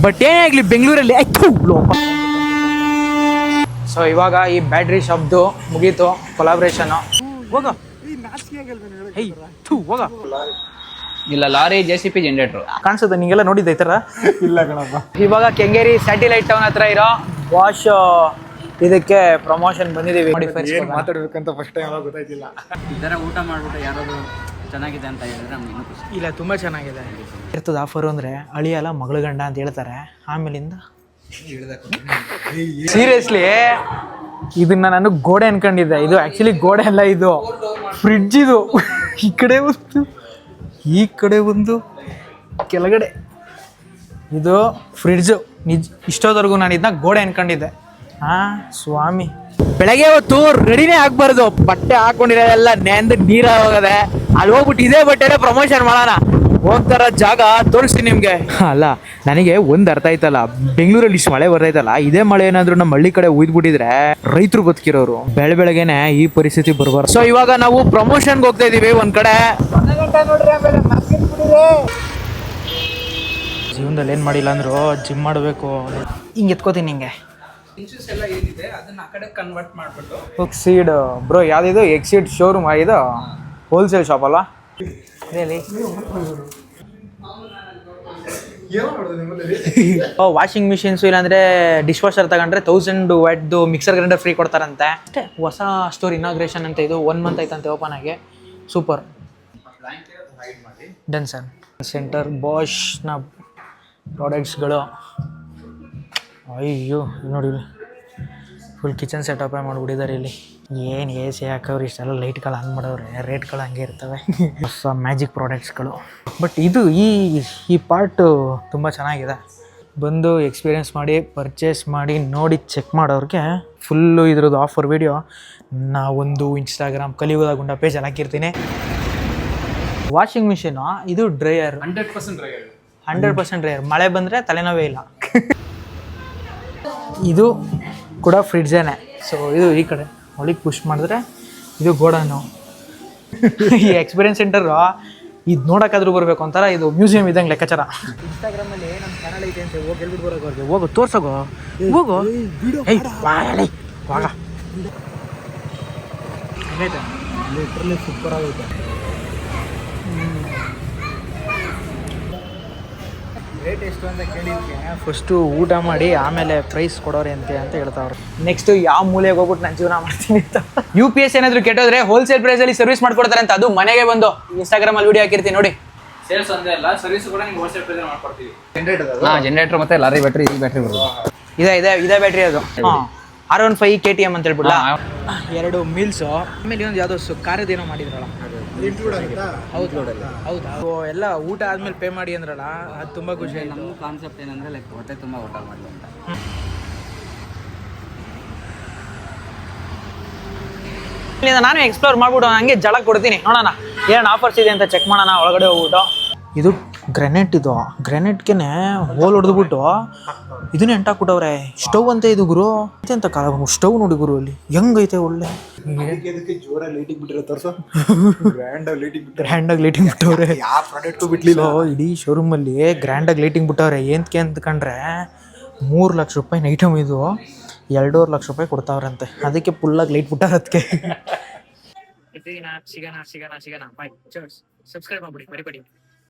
But ಏನೇ ಆಗಲಿ ಬೆಂಗಳೂರಲ್ಲಿ ಸೊ ಇವಾಗ ಈ ಬ್ಯಾಟ್ರಿ ಶಾಪ್ದು ಮುಗೀತು ಕೊಲಾಬ್ರೇಷನ್. ಹೋಗ ಹೋಗ ಇಲ್ಲ ಲಾರಿ JCB ಜನರೇಟರ್ ಕಾಣಿಸುತ್ತೆ ನಿಂಗೆಲ್ಲ ನೋಡಿದ್ದೆ ಈ ಥರ? ಇಲ್ಲ ಕಣಪ್ಪ. ಇವಾಗ ಕೆಂಗೇರಿ ಸ್ಯಾಟಿಲೈಟ್ ಟೌನ್ ಹತ್ರ ಇರೋ ಬಾಷ್ ಇದಕ್ಕೆ ಪ್ರಮೋಷನ್ ಬಂದಿದ್ದೀವಿ. ಮಾತಾಡ್ಬೇಕಂತ ಫಸ್ಟ್ ಟೈಮ್ ಗೊತ್ತಾಯ್ತಿಲ್ಲ. ಈ ಥರ ಊಟ ಮಾಡ್ಬಿಟ್ಟು ಯಾರಾದರೂ ಚೆನ್ನಾಗಿದೆ ಅಂತ ಹೇಳಿದ್ರೆ ನಮ್ಗೆ ಇನ್ನೂ ಖುಷಿ. ಇಲ್ಲ ತುಂಬ ಚೆನ್ನಾಗಿದೆ. ಇರ್ತದ ಆಫರು ಅಂದರೆ ಅಳಿಯಲ್ಲ ಮಗಳ ಗಂಡ ಅಂತ ಹೇಳ್ತಾರೆ. ಆಮೇಲಿಂದ ಸೀರಿಯಸ್ಲಿ ಇದನ್ನ ನಾನು ಗೋಡೆ ಅನ್ಕೊಂಡಿದ್ದೆ. ಇದು ಆ್ಯಕ್ಚುಲಿ ಗೋಡೆ ಅಲ್ಲ, ಇದು ಫ್ರಿಡ್ಜ್. ಇದು ಈ ಕಡೆ ಒಂದು ಈ ಕಡೆ ಒಂದು ಕೆಳಗಡೆ ಇದು ಫ್ರಿಡ್ಜು. ಇಷ್ಟೋದವರೆಗೂ ನಾನು ಇದನ್ನ ಗೋಡೆ ಅನ್ಕೊಂಡಿದ್ದೆ. ಸ್ವಾಮಿ, ಬೆಳಗ್ಗೆ ಹೊತ್ತು ರೆಡಿನೇ ಆಗ್ಬಾರ್ದು, ಬಟ್ಟೆ ಹಾಕೊಂಡಿರೋದೆಲ್ಲ ನೆಂದು ನೀರ ಹೋಗದೆ. ಅಲ್ಲಿ ಹೋಗ್ಬಿಟ್ಟು ಇದೇ ಬಟ್ಟೆನೇ ಪ್ರಮೋಷನ್ ಮಾಡೋಣ ಹೋಗ್ತಾರ ಜಾಗ ತೋರಿಸ್ತೀನಿ ನಿಮಗೆ. ಅಲ್ಲ, ನನಗೆ ಒಂದು ಅರ್ಥ ಆಯ್ತಲ್ಲ, ಬೆಂಗಳೂರಲ್ಲಿ ಇಷ್ಟು ಮಳೆ ಬರ್ತೈತಲ್ಲ, ಇದೇ ಮಳೆ ಏನಾದ್ರು ನಮ್ಮ ಹಳ್ಳಿ ಕಡೆ ಉಯ್ದ್ಬಿಟ್ಟಿದ್ರೆ ರೈತರು ಬದುಕಿರೋರು. ಬೆಳಗ್ಗೆನೆ ಈ ಪರಿಸ್ಥಿತಿ ಬರ್ಬಾರ್ದು. ಸೊ ಇವಾಗ ನಾವು ಪ್ರಮೋಷನ್ಗೆ ಹೋಗ್ತಾ ಇದೀವಿ ಒಂದ್ ಕಡೆ. ಜೀವನದಲ್ಲಿ ಏನು ಮಾಡಿಲ್ಲ ಅಂದ್ರು ಜಿಮ್ ಮಾಡಬೇಕು. ಹಿಂಗೆ ಎತ್ಕೋತೀನಿ ಹಿಂಗೆ. ಎಲ್ಲ ಏನಿದೆ ಅದನ್ನ ಆ ಕಡೆ ಕನ್ವರ್ಟ್ ಮಾಡಿಬಿಟ್ಟು ಎಕ್ಸೀಡ್ ಬ್ರೋ, ಯಾವುದಿದು ಎಕ್ಸೀಡ್ ಶೋರೂಮ್? ಇದು ಹೋಲ್ಸೇಲ್ ಶಾಪ್ ಅಲ್ಲ ಹೇಳಿ. ವಾಷಿಂಗ್ ಮಿಷಿನ್ಸು ಇಲ್ಲಾಂದರೆ ಡಿಶ್ ವಾಷರ್ ತಗೊಂಡ್ರೆ 1000 ವ್ಯಾಟ್ದು ಮಿಕ್ಸರ್ ಗ್ರೈಂಡರ್ ಫ್ರೀ ಕೊಡ್ತಾರಂತೆ. ಅಷ್ಟೇ, ಹೊಸ ಸ್ಟೋರ್ ಇನಾಗ್ರೇಷನ್ ಅಂತ. ಇದು 1 ಮಂತ್ ಆಯ್ತಂತೆ ಓಪನ್ ಆಗಿ. ಸೂಪರ್. Done sir. ಸೆಂಟರ್ ಬಾಷ್ನ ಪ್ರಾಡಕ್ಟ್ಸ್ಗಳು. ಅಯ್ಯೋ ನೋಡಿ, ಫುಲ್ ಕಿಚನ್ ಸೆಟಪ್ ಮಾಡಿಬಿಟ್ಟಿದ್ದಾರೆ ಇಲ್ಲಿ. ಏನು AC ಹಾಕೋರು, ಇಷ್ಟೆಲ್ಲ ಲೈಟ್ಗಳು ಆನ್ ಮಾಡೋರೆ, ರೇಟ್ಗಳು ಹಂಗೆ ಇರ್ತವೆ. ಹೊಸ ಮ್ಯಾಜಿಕ್ ಪ್ರಾಡಕ್ಟ್ಸ್ಗಳು. ಬಟ್ ಇದು ಈ ಪಾರ್ಟು ತುಂಬ ಚೆನ್ನಾಗಿದೆ. ಬಂದು ಎಕ್ಸ್ಪೀರಿಯೆನ್ಸ್ ಮಾಡಿ, ಪರ್ಚೇಸ್ ಮಾಡಿ, ನೋಡಿ ಚೆಕ್ ಮಾಡೋರಿಗೆ ಫುಲ್ಲು ಇದ್ರದ್ದು ಆಫರ್ ವೀಡಿಯೋ ನಾವೊಂದು ಇನ್ಸ್ಟಾಗ್ರಾಮ್ ಕಲಿಯುವುದ ಗುಂಡ ಪೇಜಲ್ಲಿ ಹಾಕಿರ್ತೀನಿ. ವಾಷಿಂಗ್ ಮಿಷಿನು ಇದು ಡ್ರೈಯರ್, 100% ಡ್ರೈಯರ್. ಮಳೆ ಬಂದರೆ ತಲೆನೋವೇ ಇಲ್ಲ. ಇದು ಕೂಡ ಫ್ರಿಡ್ಜೇನೆ. ಸೊ ಇದು ಈ ಕಡೆ ಒಳಗೆ ಪುಷ್ ಮಾಡಿದ್ರೆ ಇದು ಗೋಡನು. ಈ ಎಕ್ಸ್ಪೀರಿಯನ್ಸ್ ಸೆಂಟರು ಇದು ನೋಡೋಕ್ಕಾದ್ರೂ ಬರಬೇಕು ಒಂಥರ. ಇದು ಮ್ಯೂಸಿಯಂ ಇದ್ದಂಗೆ ಲೆಕ್ಕಾಚಾರ. ಇನ್ಸ್ಟಾಗ್ರಾಮಲ್ಲಿ ನಮ್ಮ ಚಾನಲ್ ಐತೆ ಅಂತ ಹೋಗಿ ಹೇಳ್ಬಿಟ್ಟು ಬರೋಕೆ ಅವ್ರಿಗೆ. ಹೋಗು ತೋರ್ಸೋಗು, ಹೋಗು. ವಾಗ ಹೇಗೈತೆ? ಲಿಟ್ರಲಿ ಸೂಪರ್ ಆಗೈತೆ. ರೇಟ್ ಎಷ್ಟು ಅಂತ ಕೇಳಿದ್ಕೆ ಫಸ್ಟು ಊಟ ಮಾಡಿ ಆಮೇಲೆ ಪ್ರೈಸ್ ಕೊಡೋರೆ ಅಂತ ಹೇಳ್ತಾವ್ರೆ. ನೆಕ್ಸ್ಟು ಯಾವ ಮೂಲೆಗೆ ಹೋಗ್ಬಿಟ್ಟು ನಾನು ಜೀವನ ಮಾಡ್ತೀನಿ ಅಂತ. UPS ಏನಾದರೂ ಕೆಟ್ಟೋದ್ರೆ ಹೋಲ್ಸೇಲ್ ಪ್ರೈಸಲ್ಲಿ ಸರ್ವಿಸ್ ಮಾಡ್ಕೊಡ್ತಾರೆ ಅಂತ. ಅದು ಮನೆಗೆ ಬಂದು ಇನ್ಸ್ಟಾಗ್ರಾಮಲ್ಲಿ ವಿಡಿಯೋ ಹಾಕಿರ್ತೀನಿ ನೋಡಿ. ಸೇಲ್ಸ್ ಒಂದೇ ಅಲ್ಲ, ಸರ್ವಿಸ್ ಕೂಡ ನಿಮ್ಗೆ ಹೋಲ್ಸೇಲ್ ಪ್ರೈಸಲ್ಲಿ ಮಾಡ್ಕೊಡ್ತೀವಿ. ಜನರೇಟರ್ ಮತ್ತೆ ಲಾರಿ ಬ್ಯಾಟ್ರಿ, ಈ ಬ್ಯಾಟ್ರಿ ಬರುತ್ತೆ. ಇದೇ ಬ್ಯಾಟ್ರಿ ಅದು. R15 KTM ಅಂತ ಹೇಳ್ಬಿಡಲ್ಲ. 2 ಮೀಲ್ಸು, ಆಮೇಲೆ ಇನ್ನೊಂದು ಯಾವುದೋ ಖಾರದೇನೋ ಮಾಡಿದ್ರಲ್ಲ. ಹೌದು, ಎಲ್ಲ ಊಟ ಆದ್ಮೇಲೆ ಪೇ ಮಾಡಿ ಅಂದ್ರಲ್ಲ, ಅದು ತುಂಬ ಖುಷಿ ಆಯ್ತು. ನಮ್ಮ ಕಾನ್ಸೆಪ್ಟ್ ಏನಂದ್ರೆ ಲೈಕ್ ಹೊಟ್ಟೆ ತುಂಬ ಊಟ ಮಾಡಿ ಅಂತ. ನಾನು ಎಕ್ಸ್ಪ್ಲೋರ್ ಮಾಡ್ಬಿಟ್ಟು ಹಂಗೆ ಜಳ ಕೊಡ್ತೀನಿ, ನೋಡೋಣ ಏನು ಆಫರ್ಸ್ ಇದೆ ಅಂತ ಚೆಕ್ ಮಾಡೋಣ ಒಳಗಡೆ ಹೋಗ್ಬಿಟ್ಟು. ಇದು ಗ್ರೆನೇಟ್. ಇದು ಗ್ರೆನೇಟ್ಗೆ ಹೋಲ್ ಹೊಡೆದ್ಬಿಟ್ಟು ಇದನ್ನ ಎಂಟಾಕ್ಬಿಟ್ಟವ್ರೆ. ಸ್ಟವ್ ಅಂತ ಇದು ಗುರು ಅಂತ ಕಾಲ ಸ್ಟವ್ ನೋಡಿ ಗುರು, ಅಲ್ಲಿ ಹೆಂಗೈತೆ ಒಳ್ಳೆ. ಜೋರಾಗಿ ಲೈಟಿಂಗ್ ಬಿಟ್ಟಿರೋ ತೋರ್ಸೋ. ಗ್ರ್ಯಾಂಡಾಗಿ ಲೈಟಿಂಗ್ ಬಿಟ್ಟವ್ರೆ. ಯಾವ ಪ್ರಾಡಕ್ಟು ಬಿಡ್ಲಿಲ್ಲ. ಇಡೀ ಶೋರೂಮಲ್ಲಿ ಗ್ರ್ಯಾಂಡಾಗಿ ಲೈಟಿಂಗ್ ಬಿಟ್ಟವ್ರೆ. ಏನಕ್ಕೆ ಅಂದ್ಕೊಂಡ್ರೆ 3 ಲಕ್ಷ ರೂಪಾಯಿನ ಐಟಮ್ ಇದು 2.5 ಲಕ್ಷ ರೂಪಾಯಿ ಕೊಡ್ತಾವ್ರಂತೆ. ಅದಕ್ಕೆ ಫುಲ್ಲಾಗಿ ಲೈಟ್ ಬಿಟ್ಟಾರ. ಅದಕ್ಕೆ ಸಿಗೋಣ. ಬಾಯ್. ಸಬ್ಸ್ಕ್ರೈಬ್ ಮಾಡ್ಬಿಡಿ, ಮರಿಬೇಡಿ.